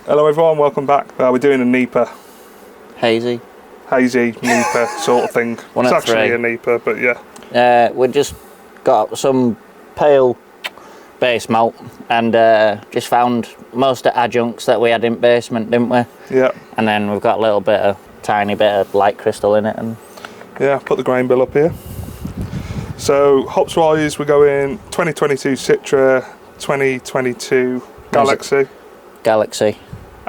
Hello everyone, welcome back. We're doing a NEIPA. Hazy NEIPA sort of thing. It's actually a NEIPA, but yeah. We just got some pale base malt and just found most of the adjuncts that we had in basement, didn't we? Yeah. And then we've got a little bit of, tiny bit of light crystal in it. And yeah, put the grain bill up here. So hops wise, we're going 2022 Citra, 2022 Galaxy.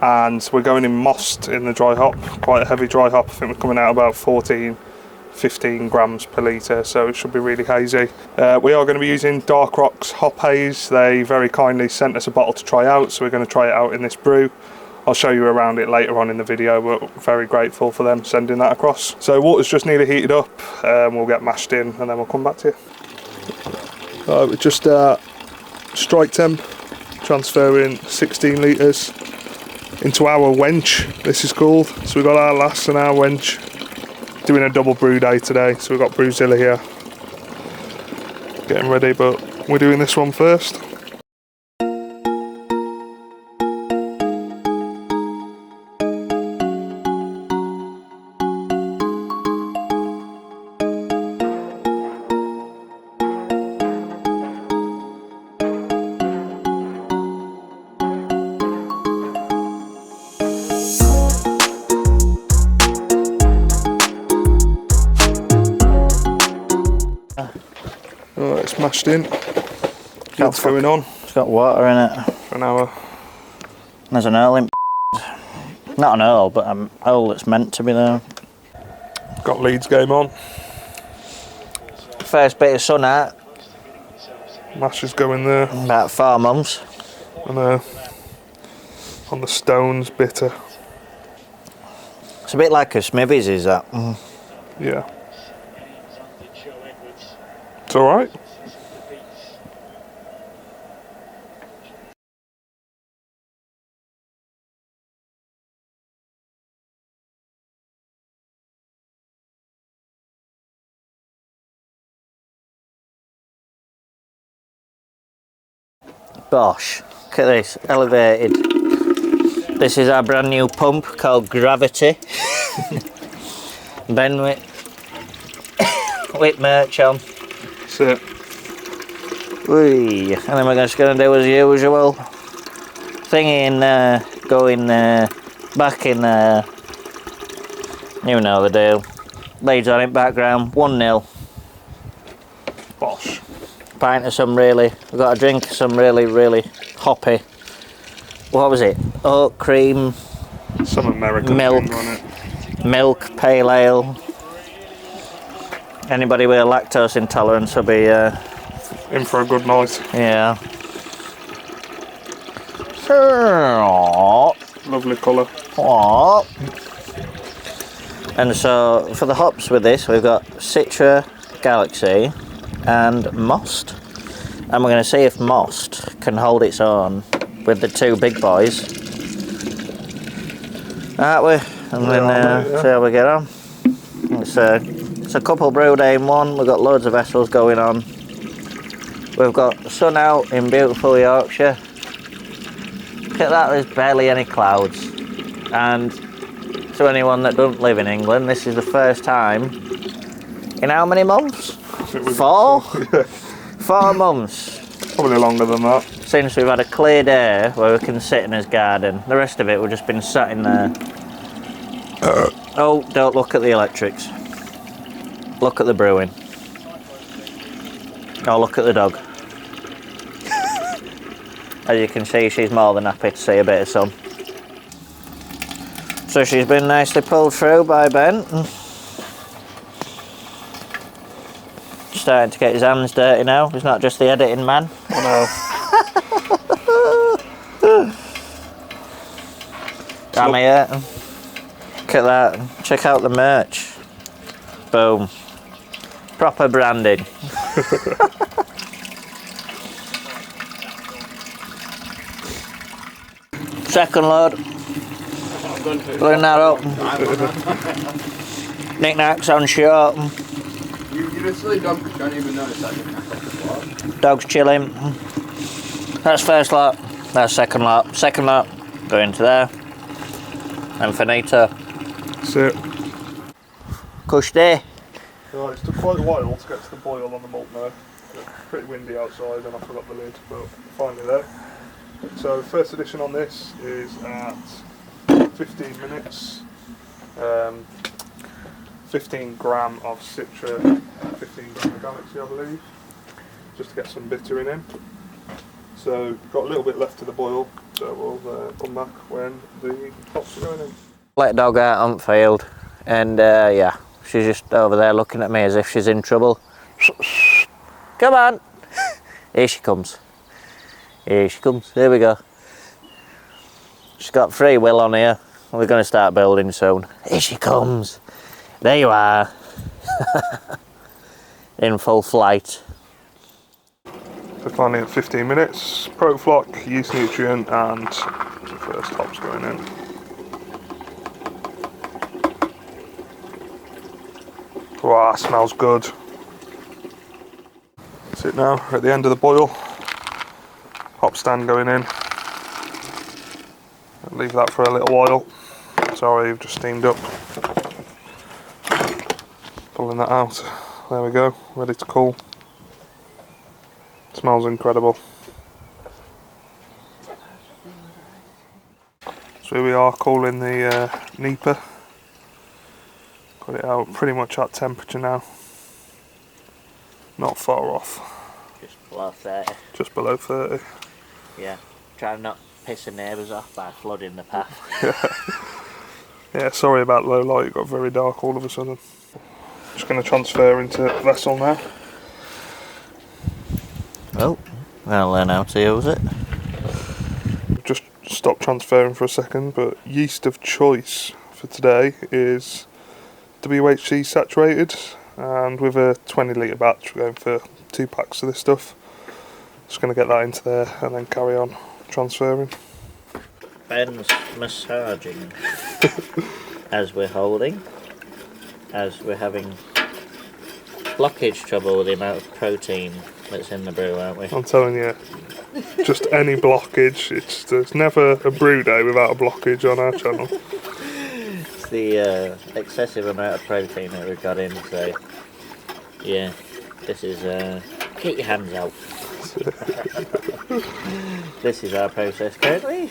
And we're going in mossed in the dry hop, quite a heavy dry hop. I think we're coming out about 15 grams per litre, so it should be really hazy. We are going to be using Dark Rock's Hop Haze. They very kindly sent us a bottle to try out, so we're going to try it out in this brew. I'll show you around it later on in the video, but very grateful for them sending that across. So water's just nearly heated up, we'll get mashed in and then we'll come back to you. We just strike temp, transferring 16 litres into our wench, this is called. So we've got our lass and our wench. Doing a double brew day today, so we've got Brewzilla here. Getting ready, but we're doing this one first. Alright, it's mashed in. What's going on? It's got water in it. For an hour. There's an earl in. Not an earl, but an earl that's meant to be there. Got Leeds game on. First bit of sun out. Mash is going there. About 4 months. And on the stones, bitter. It's a bit like a Smithies, is that? Yeah. It's alright. Bosh, look at this, elevated. This is our brand new pump called Gravity. Ben with merch on. That's it. Whee. And then we're just going to do as usual. Thingy going back in you know the deal. Leads on it, background, 1-0. Bosh. Pint of some really, we've got a drink of some really hoppy. What was it? Oat cream. Some American milk thing on it. Milk, pale ale. Anybody with a lactose intolerance will be in for a good night. Yeah. Lovely colour. And so for the hops with this, we've got Citra, Galaxy, and mossed. And we're going to see if mossed can hold its own with the 2 big boys. Aren't we? And then see how we get on. It's a couple brew day in one. We've got loads of vessels going on. We've got sun out in beautiful Yorkshire. Look at that, there's barely any clouds. And to anyone that doesn't live in England, this is the first time in how many months? 4? Yeah. 4 months. Probably longer than that. Since we've had a clear day where we can sit in his garden. The rest of it we've just been sat in there. Oh, don't look at the electrics. Look at the brewing. Oh, look at the dog. As you can see, she's more than happy to see a bit of sun. So she's been nicely pulled through by Ben. Starting to get his hands dirty now. He's not just the editing man. Oh no. Damn it. Look at that. Check out the merch. Boom. Proper branding. Second load. Pulling that up. Knick-knacks on short. You're a silly dog, but you don't even notice that. Dog's chilling. That's first lap. That's second lap. Second lap. Go into there. And finito. That's it. Cush day. Right, it took quite a while to get to the boil on the malt now. It's pretty windy outside and I forgot the lid, but finally there. So first edition on this is at 15 minutes. 15 gram of Citra, 15 gram of Galaxy I believe, just to get some bitter in him. So got a little bit left to the boil, so we'll come back when the hops are going in. Let dog out on field, and yeah, she's just over there looking at me as if she's in trouble. Come on! Here she comes. Here she comes, here we go. She's got free will on here. We're going to start building soon. Here she comes. There you are. In full flight. So finally at 15 minutes, Protofloc, yeast nutrient and the first hops going in. Wow, smells good. That's it now, we're at the end of the boil. Hop stand going in. I'll leave that for a little while. Sorry, you've just steamed up. Pulling that out. There we go, ready to cool. Smells incredible. So here we are cooling the NEIPA. Got it out pretty much at temperature now. Not far off. Just below 30. Just below 30. Yeah, try and not piss the neighbours off by flooding the path. Yeah, sorry about low light, it got very dark all of a sudden. Just going to transfer into vessel now. Oh, I'll learn how to use it. Just stop transferring for a second, but yeast of choice for today is WHC saturated, and with a 20 litre batch we're going for 2 packs of this stuff. Just going to get that into there and then carry on transferring. Ben's massaging as we're holding, as we're having blockage trouble with the amount of protein that's in the brew, aren't we? I'm telling you, just any blockage, there's never a brew day without a blockage on our channel. It's the excessive amount of protein that we've got in, so yeah, this is, get your hands out. This is our process currently.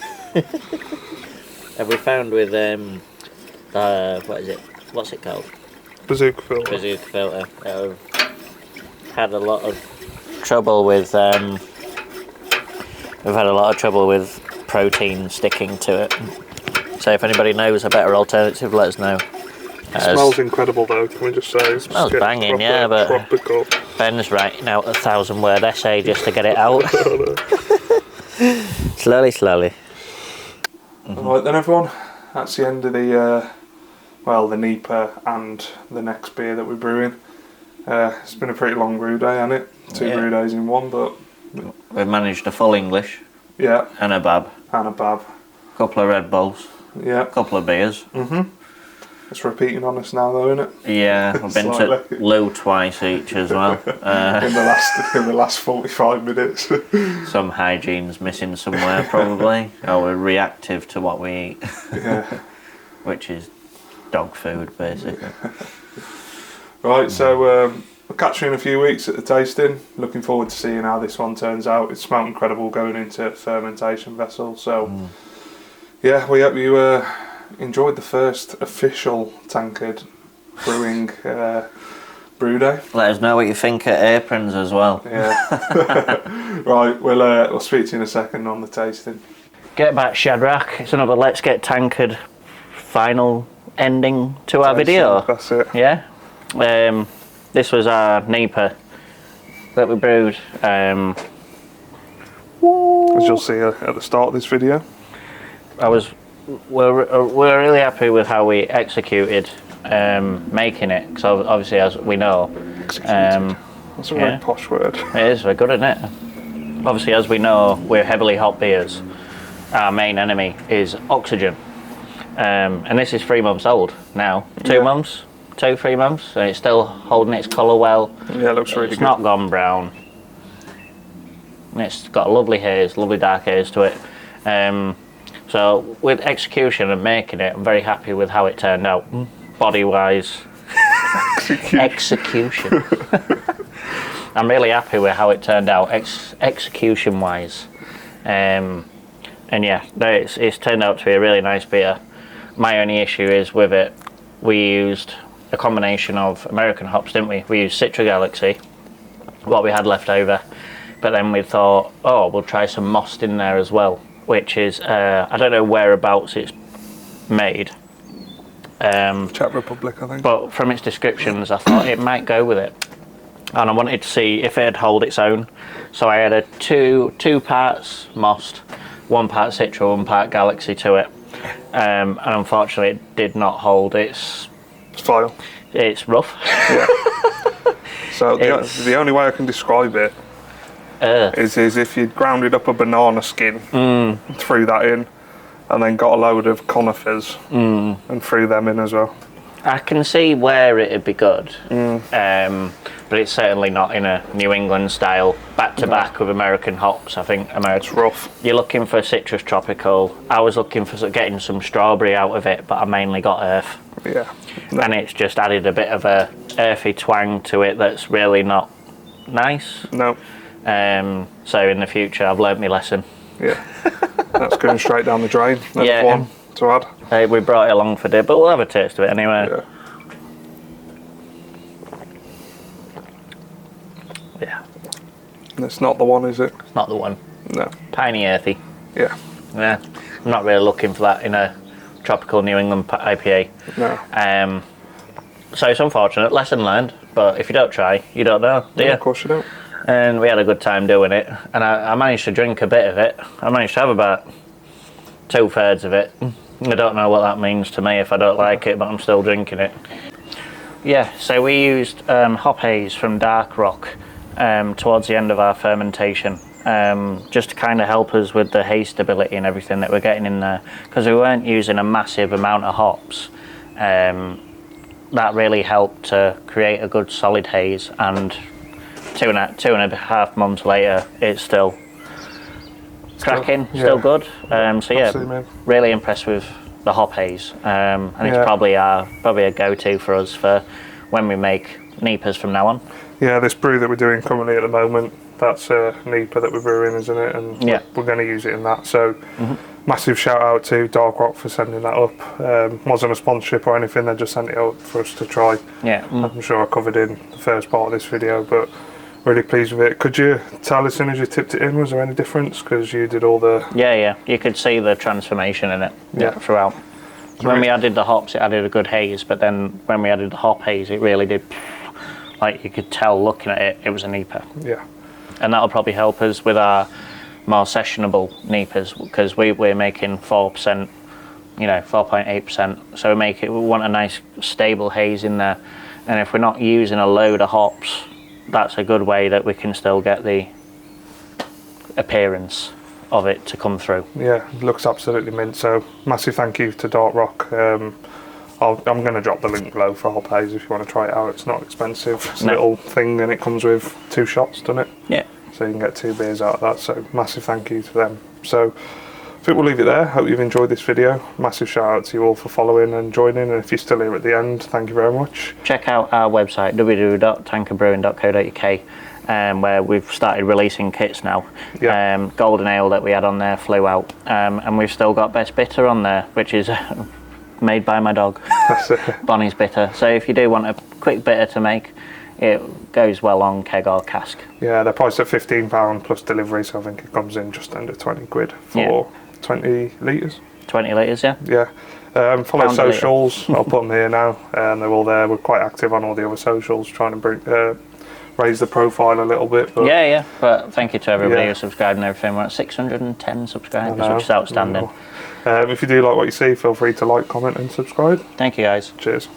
And we found with, what is it, what's it called? Bazooka filter. Bazooka filter. I've had a lot of trouble with we've had a lot of trouble with protein sticking to it. So if anybody knows a better alternative, let us know. It smells incredible though, can we just say? It smells banging, yeah, but tropical. Ben's writing out a 1,000-word essay just to get it out. Slowly, slowly. Alright then everyone, that's the end of the well, the NEIPA and the next beer that we're brewing. It's been a pretty long brew day, hasn't it? 2 brew days in one, but we've managed a full English. Yeah. And a bab. And a bab. Couple of Red Bulls. Yeah. Couple of beers. It's repeating on us now though, isn't it? Yeah, I've been to Lou twice each as well. In the last 45 minutes. Some hygiene's missing somewhere probably. Or we're reactive to what we eat. Yeah. Which is dog food basically. Right, so we'll catch you in a few weeks at the tasting. Looking forward to seeing how this one turns out. It smelled incredible going into fermentation vessel. So yeah, we hope you enjoyed the first official tankard brewing brew day. Let us know what you think at aprons as well. Yeah. Right, we'll speak to you in a second on the tasting. Get back, Shadrach. It's another Let's Get Tankard final ending to our video. That's it. Yeah. This was our NEIPA that we brewed. As you'll see at the start of this video. We're really happy with how we executed making it, because obviously, as we know, that's a very posh word. It is very good, isn't it? Obviously, as we know, we're heavily hop beers. Our main enemy is oxygen, and this is 3 months old now. 2 months, 3 months, and it's still holding its colour well. Yeah, it looks really good. It's not gone brown. And it's got a lovely haze, lovely dark haze to it. So with execution and making it, I'm very happy with how it turned out, body-wise. Execution. I'm really happy with how it turned out, execution-wise. And yeah, it's turned out to be a really nice beer. My only issue is with it, we used a combination of American hops, didn't we? We used Citra Galaxy, what we had left over, but then we thought, oh, we'll try some Most in there as well, which is, I don't know whereabouts it's made. Czech Republic, I think. But from its descriptions, I thought it might go with it. And I wanted to see if it'd hold its own. So I added two parts Most, 1 part Citra, 1 part Galaxy to it. And unfortunately it did not hold its file. It's rough. Yeah. So the only way I can describe it is if you grounded up a banana skin, threw that in, and then got a load of conifers and threw them in as well. I can see where it'd be good, but it's certainly not in a New England style back-to-back with American hops. I think It's rough. You're looking for citrus tropical. I was looking for getting some strawberry out of it, but I mainly got earth. Yeah. No. And it's just added a bit of a earthy twang to it that's really not nice. No. So in the future, I've learnt my lesson. Yeah. That's going straight down the drain. There's one to add. We brought it along for dinner, but we'll have a taste of it anyway. Yeah. Yeah. It's not the one, is it? It's not the one. No. Piney earthy. Yeah. Yeah. I'm not really looking for that in a tropical New England IPA. No. So it's unfortunate, lesson learned, but if you don't try, you don't know, do you? Of course you don't. And we had a good time doing it, and I managed to drink a bit of it. I managed to have about 2/3 of it. I don't know what that means to me if I don't like it, but I'm still drinking it. Yeah, so we used Hop Haze from Dark Rock towards the end of our fermentation, just to kind of help us with the haze stability and everything that we're getting in there, because we weren't using a massive amount of hops. That really helped to create a good solid haze, and two and a half months later, it's still cracking, still good. So yeah, really impressed with the Hop Haze, and it's probably a go-to for us for when we make NEIPAs from now on. Yeah, this brew that we're doing currently at the moment, that's a NEIPA that we're brewing, isn't it? And we're going to use it in that. So massive shout out to Dark Rock for sending that up. Wasn't a sponsorship or anything, they just sent it up for us to try. Yeah. I'm sure I covered in the first part of this video, but really pleased with it. Could you tell as soon as you tipped it in, was there any difference? Because you did all the... Yeah, you could see the transformation in it throughout. When we added the hops, it added a good haze, but then when we added the Hop Haze, it really did, like you could tell looking at it, it was a NEIPA. Yeah. And that'll probably help us with our more sessionable NEIPAs, because we're making 4%, 4.8%. So we want a nice stable haze in there. And if we're not using a load of hops, that's a good way that we can still get the appearance of it to come through. Yeah, it looks absolutely mint. So massive thank you to Dark Rock. I'm going to drop the link below for Hop Haze if you want to try it out. It's not expensive. It's a little thing, and it comes with 2 shots, doesn't it? Yeah. So you can get 2 beers out of that. So massive thank you to them. So I think we'll leave it there. Hope you've enjoyed this video. Massive shout out to you all for following and joining. And if you're still here at the end, thank you very much. Check out our website, www.tankerbrewing.co.uk. Where we've started releasing kits now. Yeah. Golden Ale that we had on there flew out, and we've still got Best Bitter on there, which is made by my dog. That's it. Bonnie's Bitter. So if you do want a quick bitter to make, it goes well on keg or cask. Yeah, they're priced at £15 plus delivery, so I think it comes in just under 20 quid for 20 litres. 20 litres, yeah. Yeah. Follow socials. I'll put them here now, and they're all there. We're quite active on all the other socials, trying to bring... raise the profile a little bit. But but thank you to everybody who subscribed and everything. We're at 610 subscribers, which is outstanding. If you do like what you see, feel free to like, comment and subscribe. Thank you guys. Cheers.